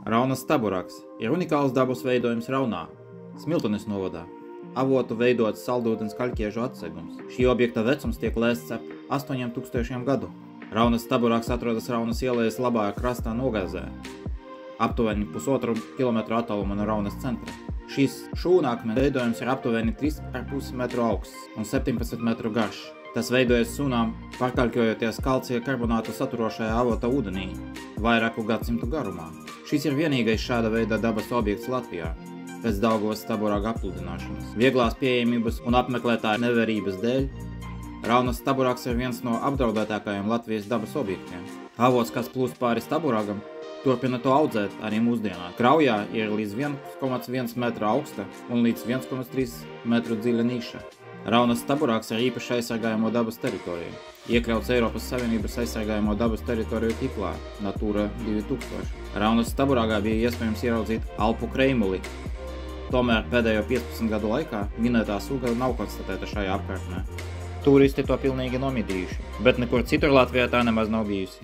Raunas staburaks ir unikāls dabas veidojums Raunā, Smiltenes novadā. Avotu veidots saldūdens kaļķiežu atsegums. Šī objekta vecums tiek lēsts ap 8000 gadu. Raunas staburaks atrodas Raunas ielas labajā krastā Nogazē, aptuveni 1,5 kilometru attālumā no Raunas centra. Šīs šūnakmens veidojums ir aptuveni 3,5 metru augsts un 17 metru garš. Tas veidojas sunām, pārkaļķojoties kalcija karbonātu saturošajā avota ūdenī vairāku gadsimtu garumā. Šis ir vienīgais šāda veida dabas objekts Latvijā pēc Daugavas staburāga apludināšanas. Vieglās pieejamības un apmeklētāju nevērības dēļ Raunas staburāks ir viens no apdraudētākajiem Latvijas dabas objektiem. Avots, kas plūst pāri staburāgam, turpina to audzēt arī mūsdienās. Kraujā ir līdz 1,1 metra augsta un līdz 1,3 metru dziļa niša. Raunas staburāks ir īpaši aizsargājamo dabas teritorija, iekļauts Eiropas Savienības aizsargājamo dabas teritoriju tīklā Natura 2000. Raunas staburāgā bija iespējams ieraudzīt alpu kreimuli, tomēr pēdējo 15 gadu laikā minētā suga nav konstatēta šajā apkārtnē. Turisti to pilnīgi nomidījuši, bet nekur citur Latvijā tā nemaz nav bijusi.